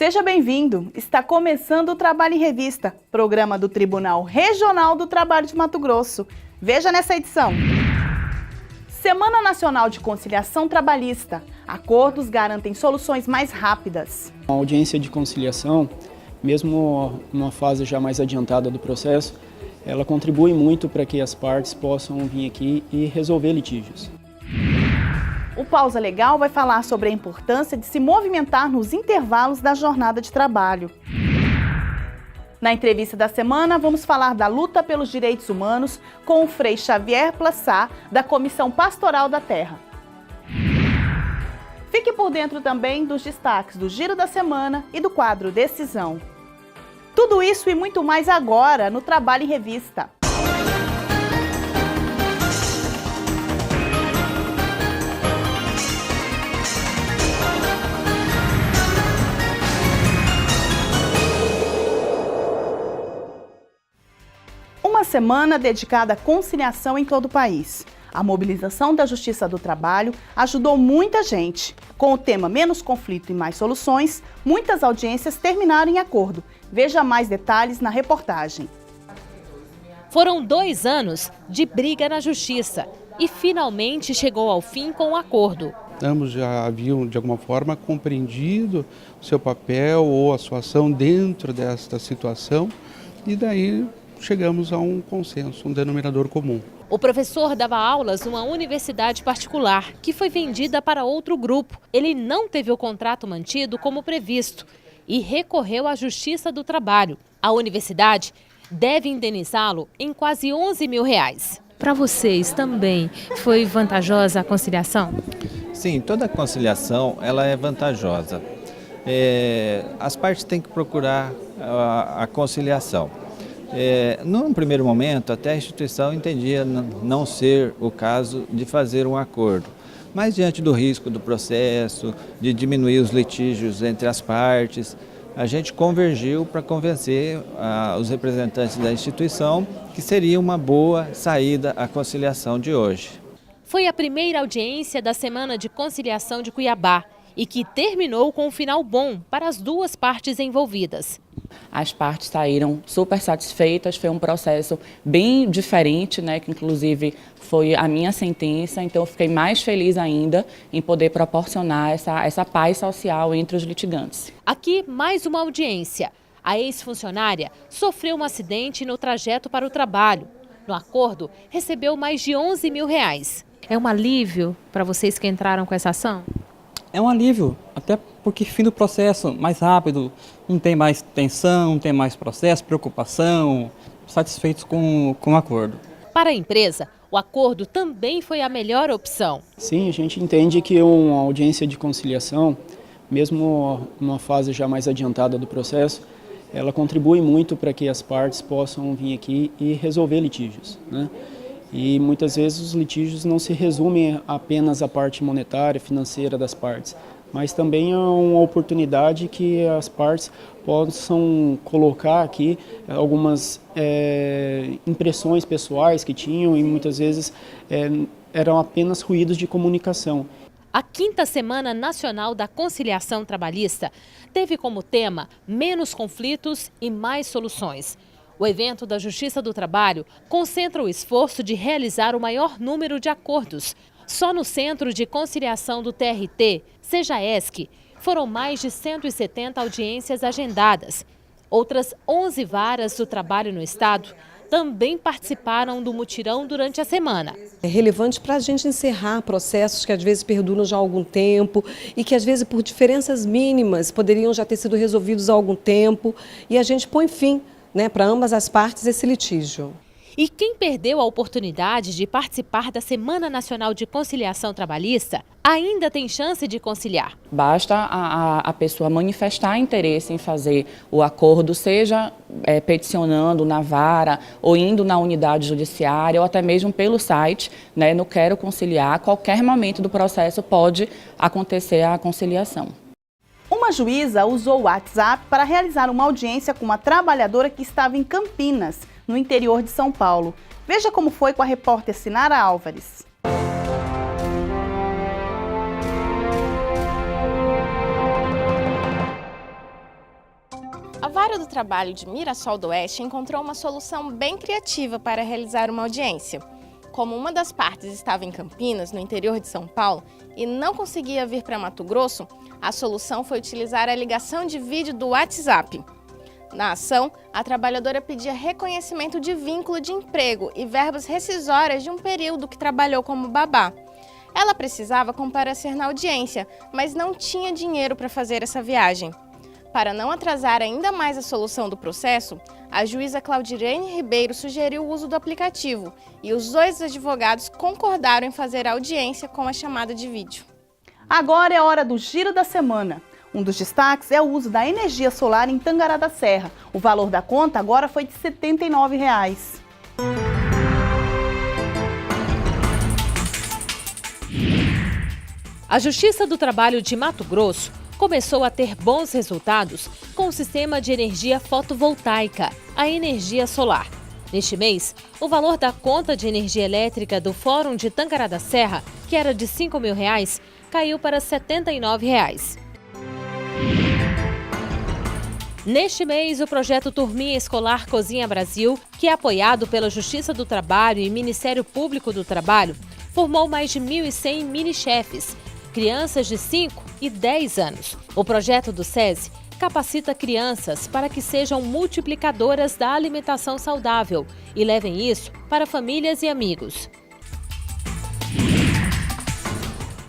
Seja bem-vindo! Está começando o Trabalho em Revista, programa do Tribunal Regional do Trabalho de Mato Grosso. Veja nessa edição. Semana Nacional de Conciliação Trabalhista. Acordos garantem soluções mais rápidas. A audiência de conciliação, mesmo numa fase já mais adiantada do processo, ela contribui muito para que as partes possam vir aqui e resolver litígios. O Pausa Legal vai falar sobre a importância de se movimentar nos intervalos da jornada de trabalho. Na entrevista da semana, vamos falar da luta pelos direitos humanos com o Frei Xavier Plassá, da Comissão Pastoral da Terra. Fique por dentro também dos destaques do Giro da Semana e do quadro Decisão. Tudo isso e muito mais agora no Trabalho em Revista. Uma semana dedicada à conciliação em todo o país. A mobilização da Justiça do Trabalho ajudou muita gente. Com o tema Menos Conflito e Mais Soluções, muitas audiências terminaram em acordo. Veja mais detalhes na reportagem. Foram 2 anos de briga na Justiça e finalmente chegou ao fim com o acordo. Ambos já haviam, de alguma forma, compreendido o seu papel ou a sua ação dentro desta situação e daí chegamos a um consenso, um denominador comum. O professor dava aulas numa universidade particular, que foi vendida para outro grupo. Ele não teve o contrato mantido como previsto e recorreu à Justiça do Trabalho. A universidade deve indenizá-lo em quase R$11 mil. Para vocês também foi vantajosa a conciliação? Sim, toda conciliação ela é vantajosa. As partes têm que procurar a conciliação. Num primeiro momento, até a instituição entendia não ser o caso de fazer um acordo. Mas diante do risco do processo, de diminuir os litígios entre as partes, a gente convergiu para convencer os representantes da instituição que seria uma boa saída a conciliação de hoje. Foi a primeira audiência da Semana de Conciliação de Cuiabá e que terminou com um final bom para as duas partes envolvidas. As partes saíram super satisfeitas, foi um processo bem diferente, né, que inclusive foi a minha sentença, então eu fiquei mais feliz ainda em poder proporcionar essa paz social entre os litigantes. Aqui, mais uma audiência. A ex-funcionária sofreu um acidente no trajeto para o trabalho. No acordo, recebeu mais de R$11 mil. É um alívio para vocês que entraram com essa ação? É um alívio, até porque fim do processo mais rápido, não tem mais tensão, não tem mais processo, preocupação, satisfeitos com o acordo. Para a empresa, o acordo também foi a melhor opção. Sim, a gente entende que uma audiência de conciliação, mesmo numa fase já mais adiantada do processo, ela contribui muito para que as partes possam vir aqui e resolver litígios, né? E muitas vezes os litígios não se resumem apenas à parte monetária, financeira das partes, mas também é uma oportunidade que as partes possam colocar aqui algumas impressões pessoais que tinham e muitas vezes eram apenas ruídos de comunicação. A 5ª Semana Nacional da Conciliação Trabalhista teve como tema Menos Conflitos e Mais Soluções. O evento da Justiça do Trabalho concentra o esforço de realizar o maior número de acordos. Só no Centro de Conciliação do TRT, SEJAESC, foram mais de 170 audiências agendadas. Outras 11 varas do trabalho no estado também participaram do mutirão durante a semana. É relevante para a gente encerrar processos que às vezes perduram já há algum tempo e que às vezes por diferenças mínimas poderiam já ter sido resolvidos há algum tempo e a gente põe fim, né, para ambas as partes esse litígio. E quem perdeu a oportunidade de participar da Semana Nacional de Conciliação Trabalhista ainda tem chance de conciliar. Basta a pessoa manifestar interesse em fazer o acordo, seja peticionando na vara ou indo na unidade judiciária ou até mesmo pelo site, né, no Quero Conciliar. A qualquer momento do processo pode acontecer a conciliação. Uma juíza usou o WhatsApp para realizar uma audiência com uma trabalhadora que estava em Campinas, no interior de São Paulo. Veja como foi com a repórter Sinara Álvares. Trabalho de Mirassol do Oeste encontrou uma solução bem criativa para realizar uma audiência. Como uma das partes estava em Campinas, no interior de São Paulo, e não conseguia vir para Mato Grosso, a solução foi utilizar a ligação de vídeo do WhatsApp. Na ação, a trabalhadora pedia reconhecimento de vínculo de emprego e verbas rescisórias de um período que trabalhou como babá. Ela precisava comparecer na audiência, mas não tinha dinheiro para fazer essa viagem. Para não atrasar ainda mais a solução do processo, a juíza Claudirene Ribeiro sugeriu o uso do aplicativo e os dois advogados concordaram em fazer a audiência com a chamada de vídeo. Agora é hora do Giro da Semana. Um dos destaques é o uso da energia solar em Tangará da Serra. O valor da conta agora foi de R$ 79. A Justiça do Trabalho de Mato Grosso começou a ter bons resultados com o sistema de energia fotovoltaica, a energia solar. Neste mês, o valor da conta de energia elétrica do Fórum de Tangará da Serra, que era de R$ 5.000, caiu para R$ 79. Neste mês, o projeto Turminha Escolar Cozinha Brasil, que é apoiado pela Justiça do Trabalho e Ministério Público do Trabalho, formou mais de 1.100 mini-chefes, crianças de 5 e 10 anos. O projeto do SESI capacita crianças para que sejam multiplicadoras da alimentação saudável e levem isso para famílias e amigos.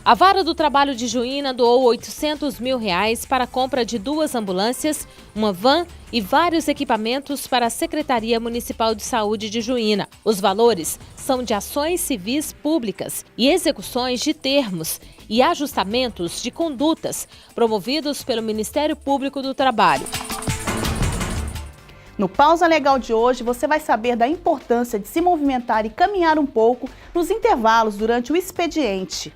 A Vara do Trabalho de Juína doou R$ 800 mil para a compra de 2 ambulâncias, uma van e vários equipamentos para a Secretaria Municipal de Saúde de Juína. Os valores são de ações civis públicas e execuções de termos e ajustamentos de condutas promovidos pelo Ministério Público do Trabalho. No Pausa Legal de hoje, você vai saber da importância de se movimentar e caminhar um pouco nos intervalos durante o expediente.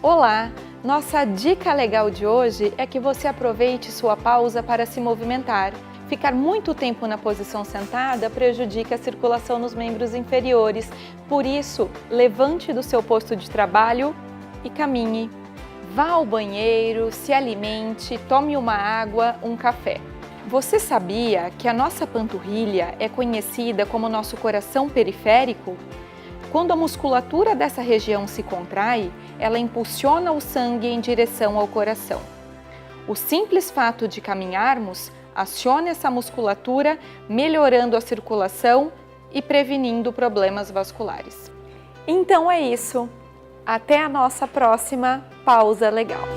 Olá! Nossa dica legal de hoje é que você aproveite sua pausa para se movimentar. Ficar muito tempo na posição sentada prejudica a circulação nos membros inferiores. Por isso, levante do seu posto de trabalho e caminhe. Vá ao banheiro, se alimente, tome uma água, um café. Você sabia que a nossa panturrilha é conhecida como nosso coração periférico? Quando a musculatura dessa região se contrai, ela impulsiona o sangue em direção ao coração. O simples fato de caminharmos aciona essa musculatura, melhorando a circulação e prevenindo problemas vasculares. Então é isso. Até a nossa próxima pausa legal.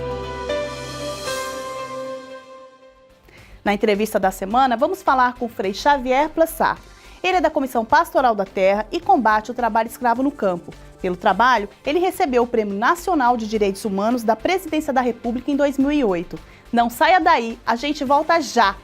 Na entrevista da semana, vamos falar com o Frei Xavier Plassat. Ele é da Comissão Pastoral da Terra e combate o trabalho escravo no campo. Pelo trabalho, ele recebeu o Prêmio Nacional de Direitos Humanos da Presidência da República em 2008. Não saia daí, a gente volta já!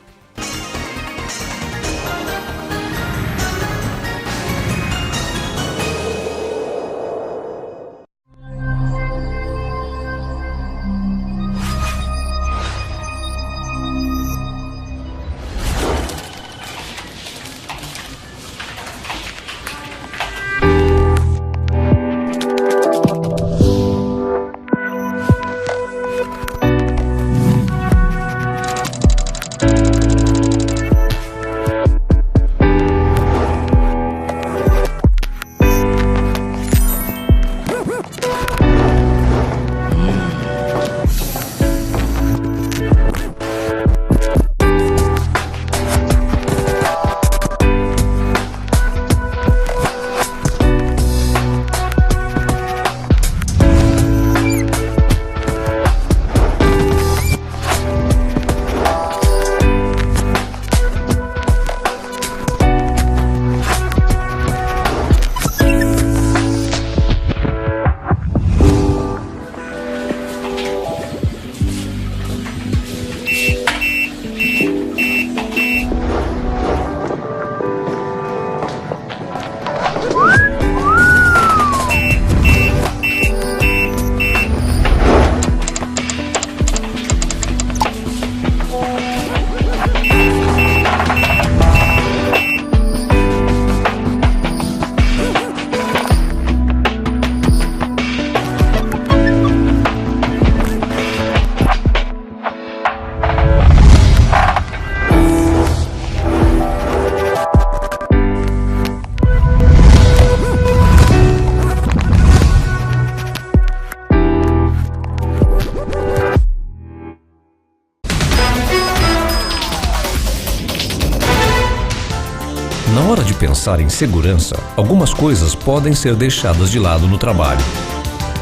Na hora de pensar em segurança, algumas coisas podem ser deixadas de lado no trabalho.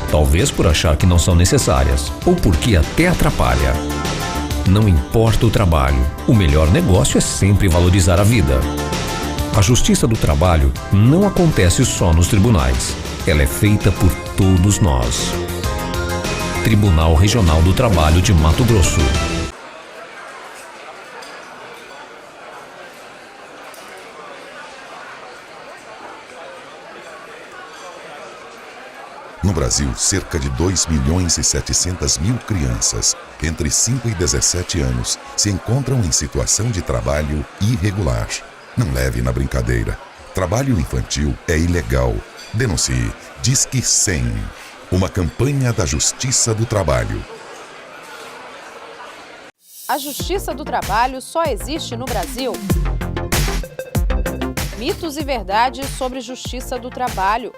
Talvez por achar que não são necessárias, ou porque até atrapalha. Não importa o trabalho, o melhor negócio é sempre valorizar a vida. A Justiça do Trabalho não acontece só nos tribunais. Ela é feita por todos nós. Tribunal Regional do Trabalho de Mato Grosso. No Brasil, cerca de 2.700.000 crianças, entre 5 e 17 anos, se encontram em situação de trabalho irregular. Não leve na brincadeira. Trabalho infantil é ilegal. Denuncie. Disque 100. Uma campanha da Justiça do Trabalho. A Justiça do Trabalho só existe no Brasil? Mitos e verdades sobre Justiça do Trabalho.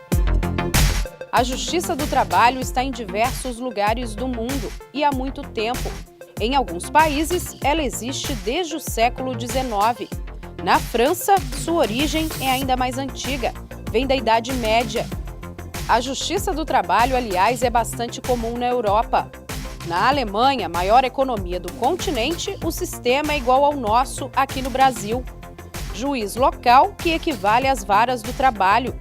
A Justiça do Trabalho está em diversos lugares do mundo e há muito tempo. Em alguns países, ela existe desde o século XIX. Na França, sua origem é ainda mais antiga, vem da Idade Média. A Justiça do Trabalho, aliás, é bastante comum na Europa. Na Alemanha, maior economia do continente, o sistema é igual ao nosso aqui no Brasil. Juiz local, que equivale às varas do trabalho.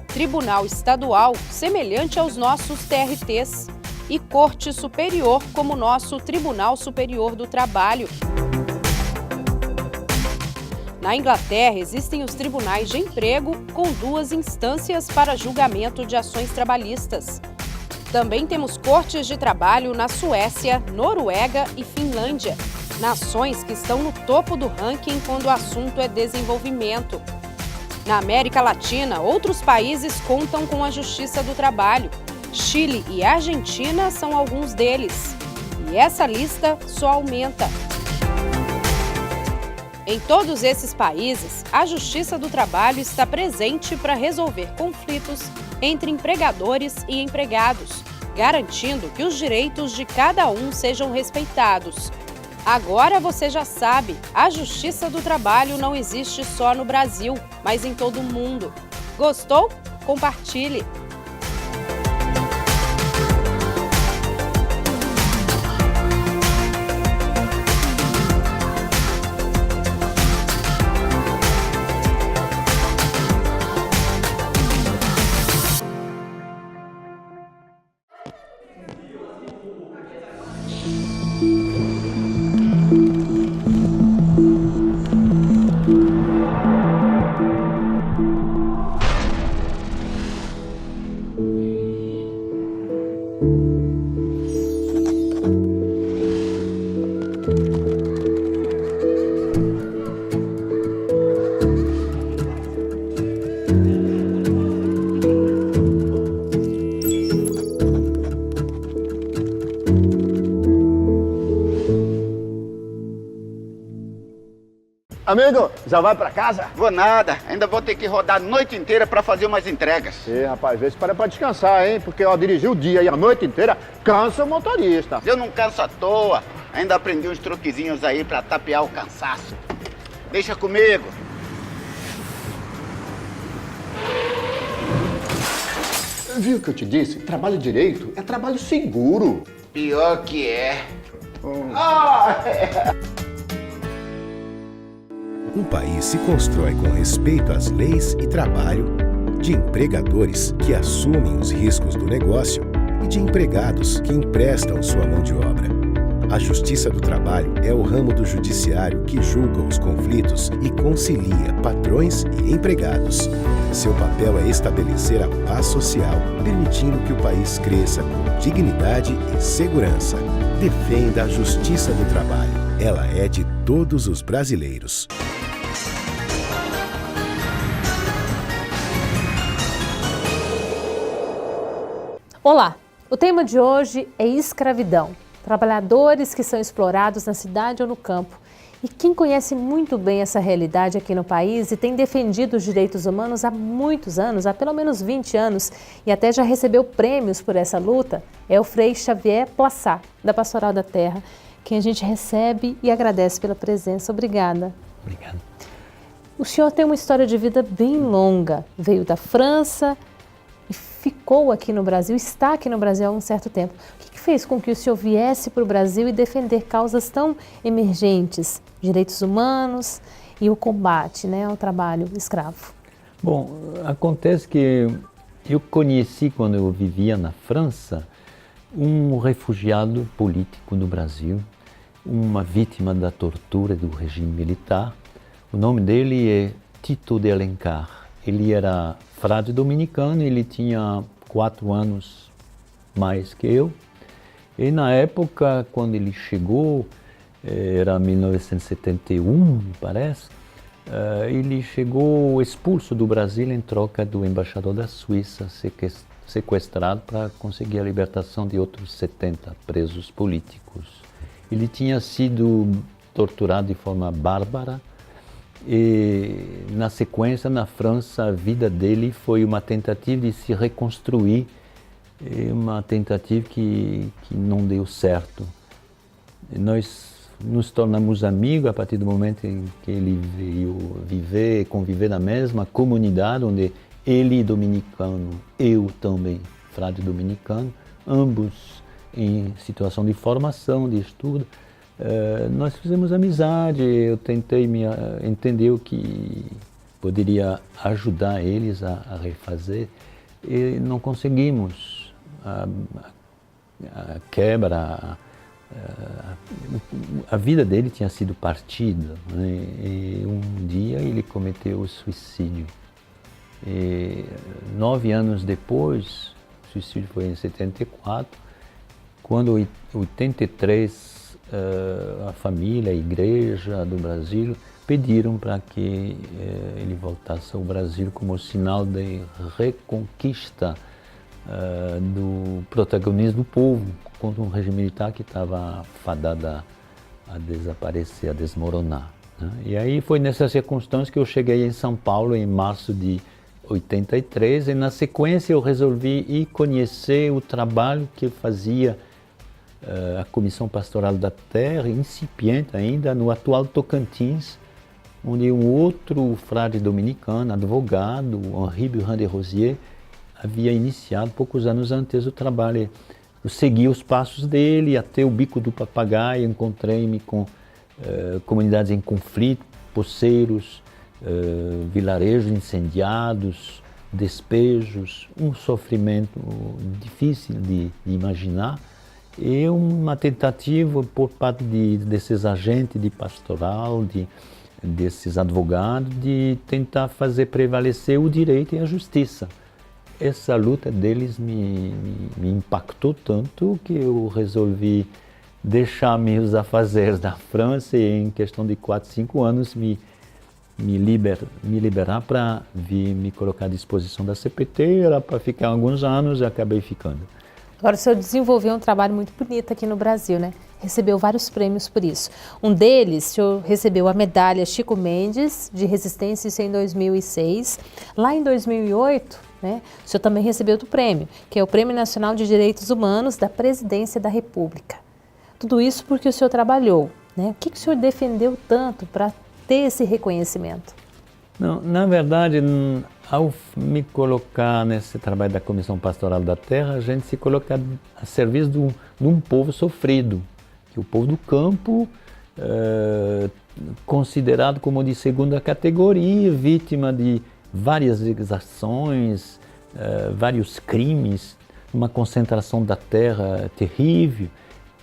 Tribunal Estadual, semelhante aos nossos TRTs, e Corte Superior, como o nosso Tribunal Superior do Trabalho. Na Inglaterra, existem os tribunais de emprego, com 2 instâncias para julgamento de ações trabalhistas. Também temos cortes de trabalho na Suécia, Noruega e Finlândia, nações que estão no topo do ranking quando o assunto é desenvolvimento. Na América Latina, outros países contam com a Justiça do Trabalho. Chile e Argentina são alguns deles. E essa lista só aumenta. Em todos esses países, a Justiça do Trabalho está presente para resolver conflitos entre empregadores e empregados, garantindo que os direitos de cada um sejam respeitados. Agora você já sabe, a Justiça do Trabalho não existe só no Brasil, mas em todo o mundo. Gostou? Compartilhe! Amigo, já vai pra casa? Vou nada, ainda vou ter que rodar a noite inteira pra fazer umas entregas. Rapaz, vê se para pra descansar, hein? Porque ó, dirigir o dia e a noite inteira cansa o motorista. Eu não canso à toa, ainda aprendi uns truquezinhos aí pra tapear o cansaço. Deixa comigo. Viu o que eu te disse? Trabalho direito é trabalho seguro. Pior que é. Um país se constrói com respeito às leis e trabalho, de empregadores que assumem os riscos do negócio e de empregados que emprestam sua mão de obra. A Justiça do Trabalho é o ramo do judiciário que julga os conflitos e concilia patrões e empregados. Seu papel é estabelecer a paz social, permitindo que o país cresça com dignidade e segurança. Defenda a Justiça do Trabalho. Ela é de todos os brasileiros. Olá, o tema de hoje é escravidão. Trabalhadores que são explorados na cidade ou no campo. E quem conhece muito bem essa realidade aqui no país e tem defendido os direitos humanos há muitos anos, há pelo menos 20 anos, e até já recebeu prêmios por essa luta, é o Frei Xavier Plassat, da Pastoral da Terra, quem a gente recebe e agradece pela presença. Obrigada. Obrigado. O senhor tem uma história de vida bem longa, veio da França e ficou aqui no Brasil, está aqui no Brasil há um certo tempo. O que fez com que o senhor viesse para o Brasil e defender causas tão emergentes, direitos humanos e o combate, né, ao trabalho escravo? Bom, acontece que eu conheci, quando eu vivia na França, um refugiado político do Brasil, uma vítima da tortura do regime militar. O nome dele é Tito de Alencar. Ele era frade dominicano, ele tinha 4 anos mais que eu. E na época, quando ele chegou, era 1971, me parece, ele chegou expulso do Brasil em troca do embaixador da Suíça, sequestrado para conseguir a libertação de outros 70 presos políticos. Ele tinha sido torturado de forma bárbara e, na sequência, na França, a vida dele foi uma tentativa de se reconstruir, uma tentativa que não deu certo. Nós nos tornamos amigos a partir do momento em que ele veio viver, conviver na mesma comunidade, onde ele dominicano, eu também, frade dominicano, ambos em situação de formação, de estudo. Nós fizemos amizade, eu tentei entender o que poderia ajudar eles a refazer e não conseguimos. A quebra, a vida dele tinha sido partida, né? E um dia ele cometeu o suicídio. E 9 anos depois, o suicídio foi em 74, quando em 83 a família, a igreja do Brasil pediram para que ele voltasse ao Brasil como sinal de reconquista do protagonismo do povo contra um regime militar que estava fadado a desaparecer, a desmoronar, né? E aí foi nessa circunstância que eu cheguei em São Paulo em março de 83 e na sequência eu resolvi ir conhecer o trabalho que fazia a Comissão Pastoral da Terra, incipiente ainda, no atual Tocantins, onde um outro frade dominicano, advogado, Henri Burin de Rosier, havia iniciado poucos anos antes o trabalho. Eu segui os passos dele até o Bico do Papagaio, encontrei-me com comunidades em conflito, poceiros, vilarejos incendiados, despejos, um sofrimento difícil de imaginar, e uma tentativa por parte desses agentes de pastoral, desses advogados, de tentar fazer prevalecer o direito e a justiça. Essa luta deles me impactou tanto que eu resolvi deixar meus afazeres da França e em questão de 4, 5 anos me liberar para vir me colocar à disposição da CPT. Era para ficar alguns anos e acabei ficando. Agora, o senhor desenvolveu um trabalho muito bonito aqui no Brasil, né? Recebeu vários prêmios por isso. Um deles, o senhor recebeu a medalha Chico Mendes de Resistência, isso em 2006. Lá em 2008, né, o senhor também recebeu outro prêmio, que é o Prêmio Nacional de Direitos Humanos da Presidência da República. Tudo isso porque o senhor trabalhou, né? O que o senhor defendeu tanto para ter esse reconhecimento? Não, na verdade, ao me colocar nesse trabalho da Comissão Pastoral da Terra, a gente se coloca a serviço de um povo sofrido, que o povo do campo, considerado como de segunda categoria, vítima de várias exações, vários crimes, uma concentração da terra terrível.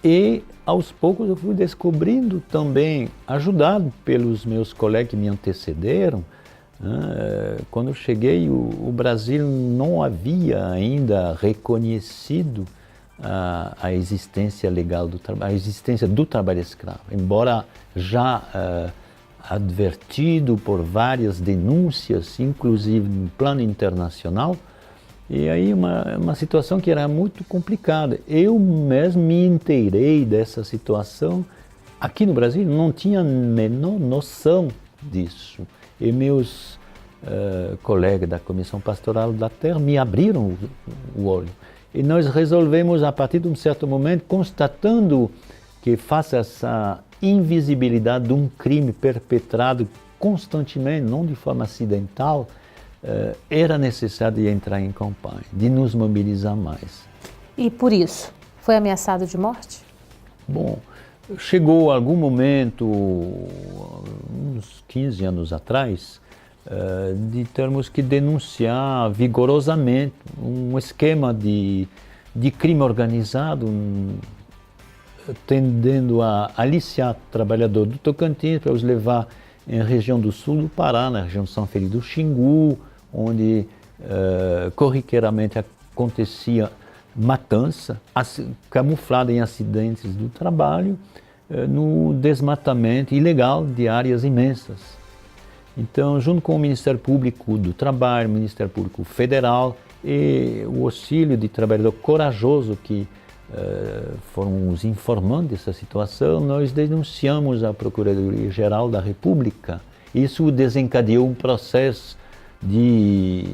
E aos poucos eu fui descobrindo também, ajudado pelos meus colegas que me antecederam. Quando eu cheguei, o Brasil não havia ainda reconhecido a existência legal do trabalho, a existência do trabalho escravo, embora já advertido por várias denúncias, inclusive no plano internacional. E aí uma situação que era muito complicada. Eu mesmo me inteirei dessa situação aqui no Brasil, não tinha a menor noção disso. E meus colegas da Comissão Pastoral da Terra me abriram o olho. E nós resolvemos, a partir de um certo momento, constatando que face a essa invisibilidade de um crime perpetrado constantemente, não de forma acidental, era necessário entrar em campanha, de nos mobilizar mais. E por isso, foi ameaçado de morte? Bom, chegou algum momento, uns 15 anos atrás, de termos que denunciar vigorosamente um esquema de crime organizado tendendo a aliciar trabalhadores do Tocantins para os levar em região do sul do Pará, na região de São Félix do Xingu, onde corriqueiramente acontecia matança, camuflada em acidentes do trabalho, no desmatamento ilegal de áreas imensas. Então, junto com o Ministério Público do Trabalho, o Ministério Público Federal e o auxílio de trabalhador corajoso que foram nos informando dessa situação, nós denunciamos à Procuradoria-Geral da República. Isso desencadeou um processo de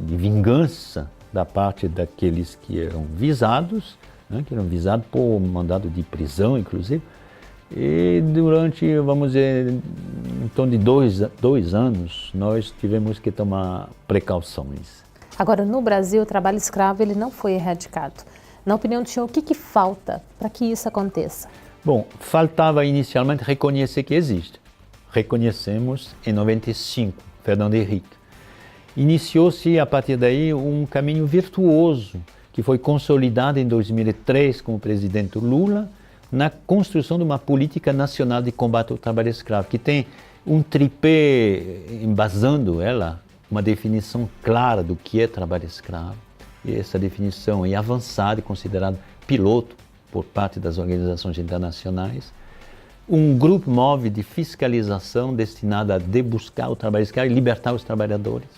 vingança da parte daqueles que eram visados, né, que eram visados por mandado de prisão, inclusive. E durante, vamos dizer, em torno de dois anos, nós tivemos que tomar precauções. Agora, no Brasil, o trabalho escravo ele não foi erradicado. Na opinião do senhor, o que falta para que isso aconteça? Bom, faltava inicialmente reconhecer que existe. Reconhecemos em 95, Fernando Henrique. Iniciou-se a partir daí um caminho virtuoso que foi consolidado em 2003 com o presidente Lula na construção de uma política nacional de combate ao trabalho escravo, que tem um tripé embasando ela, uma definição clara do que é trabalho escravo. E essa definição é avançada e considerada piloto por parte das organizações internacionais. Um grupo móvel de fiscalização destinado a debuscar o trabalho escravo e libertar os trabalhadores.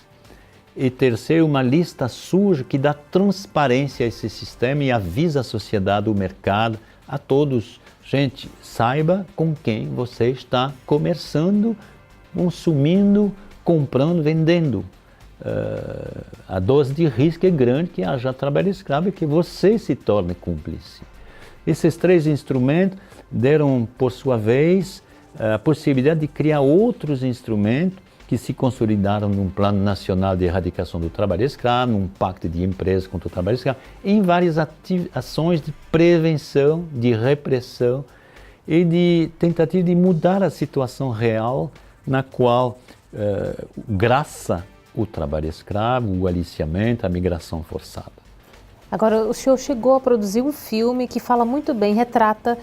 E terceiro, uma lista suja que dá transparência a esse sistema e avisa a sociedade, o mercado, a todos. Gente, saiba com quem você está comerciando, consumindo, comprando, vendendo. A dose de risco é grande que haja trabalho escravo e que você se torne cúmplice. Esses três instrumentos deram, por sua vez, a possibilidade de criar outros instrumentos que se consolidaram num plano nacional de erradicação do trabalho escravo, num pacto de empresas contra o trabalho escravo, em várias ações de prevenção, de repressão e de tentativa de mudar a situação real na qual graça o trabalho escravo, o aliciamento, a migração forçada. Agora, o senhor chegou a produzir um filme que fala muito bem, retrata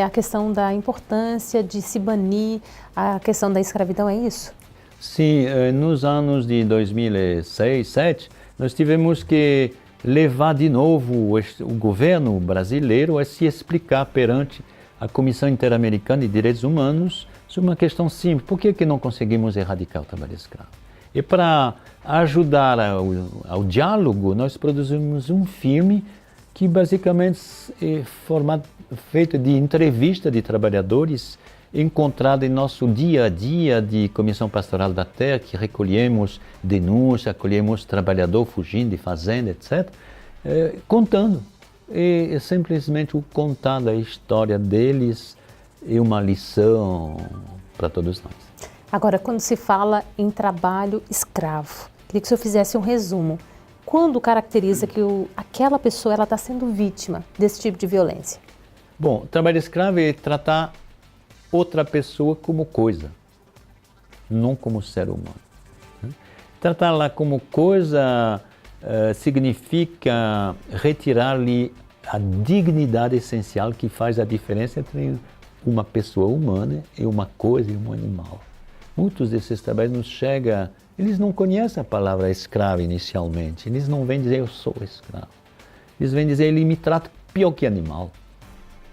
a questão da importância de se banir a questão da escravidão, é isso? Sim, nos anos de 2006, 2007, nós tivemos que levar de novo o governo brasileiro a se explicar perante a Comissão Interamericana de Direitos Humanos sobre uma questão simples. Por que não conseguimos erradicar o trabalho escravo? E para ajudar ao diálogo, nós produzimos um filme que basicamente é feito de entrevista de trabalhadores encontrado em nosso dia a dia de Comissão Pastoral da Terra, que recolhemos denúncias, acolhemos trabalhador fugindo de fazenda, etc., contando. E simplesmente o contar da história deles é uma lição para todos nós. Agora, quando se fala em trabalho escravo, queria que o senhor fizesse um resumo. Quando caracteriza que aquela pessoa está sendo vítima desse tipo de violência? Bom, trabalho escravo é tratar outra pessoa como coisa, não como ser humano. Tratá-la como coisa significa retirar-lhe a dignidade essencial que faz a diferença entre uma pessoa humana e uma coisa e um animal. Muitos desses trabalhos nos chegam, eles não conhecem a palavra escravo inicialmente, eles não vêm dizer eu sou escravo. Eles vêm dizer ele me trata pior que animal,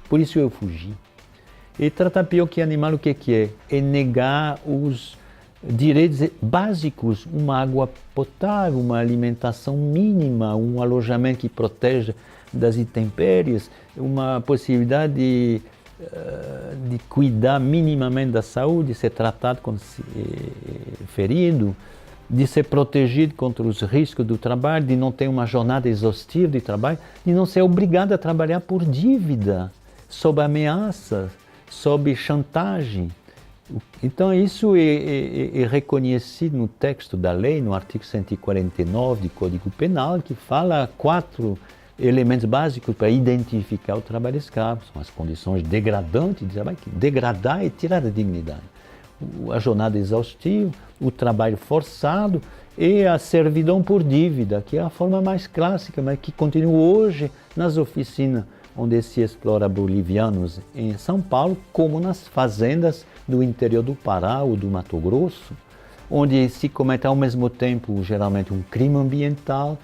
por isso eu fugi. E tratar pior que animal o que é? É negar os direitos básicos, uma água potável, uma alimentação mínima, um alojamento que proteja das intempéries, uma possibilidade de cuidar minimamente da saúde, ser tratado quando ferido, de ser protegido contra os riscos do trabalho, de não ter uma jornada exaustiva de trabalho, de não ser obrigado a trabalhar por dívida, sob ameaça, sob chantagem. Então, isso é reconhecido no texto da lei, no artigo 149 do Código Penal, que fala 4 elementos básicos para identificar o trabalho escravo. São as condições degradantes de trabalho, que degradar é tirar a dignidade. A jornada exaustiva, o trabalho forçado e a servidão por dívida, que é a forma mais clássica, mas que continua hoje nas oficinas onde se explora bolivianos em São Paulo, como nas fazendas do interior do Pará ou do Mato Grosso, onde se comete ao mesmo tempo, geralmente, um crime ambiental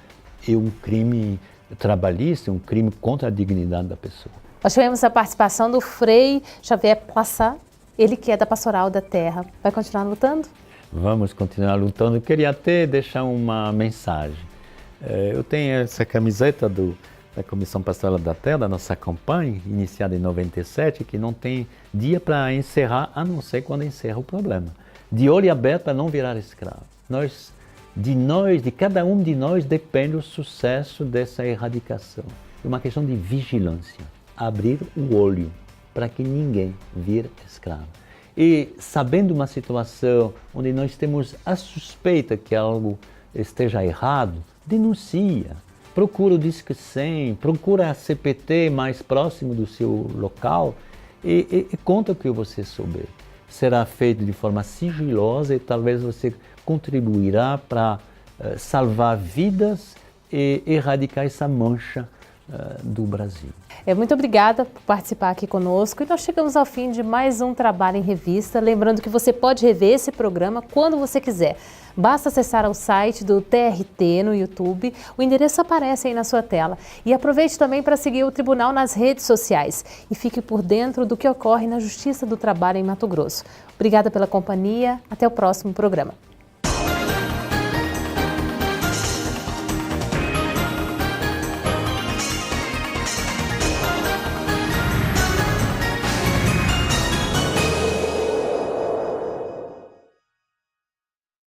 e um crime trabalhista, um crime contra a dignidade da pessoa. Nós tivemos a participação do Frei Xavier Plassat, ele que é da Pastoral da Terra. Vai continuar lutando? Vamos continuar lutando. Eu queria até deixar uma mensagem. Eu tenho essa camiseta da Comissão Pastoral da Terra, da nossa campanha, iniciada em 97, que não tem dia para encerrar, a não ser quando encerra o problema. De olho aberto para não virar escravo. De cada um de nós depende o sucesso dessa erradicação. É uma questão de vigilância, abrir o olho para que ninguém vire escravo. E sabendo uma situação onde nós temos a suspeita que algo esteja errado, denuncia, procura o Disque 100, procura a CPT mais próximo do seu local e conta o que você souber. Será feito de forma sigilosa e talvez você contribuirá para salvar vidas e erradicar essa mancha do Brasil. Muito obrigada por participar aqui conosco e nós chegamos ao fim de mais um Trabalho em Revista. Lembrando que você pode rever esse programa quando você quiser. Basta acessar o site do TRT no YouTube, o endereço aparece aí na sua tela. E aproveite também para seguir o Tribunal nas redes sociais e fique por dentro do que ocorre na Justiça do Trabalho em Mato Grosso. Obrigada pela companhia, até o próximo programa.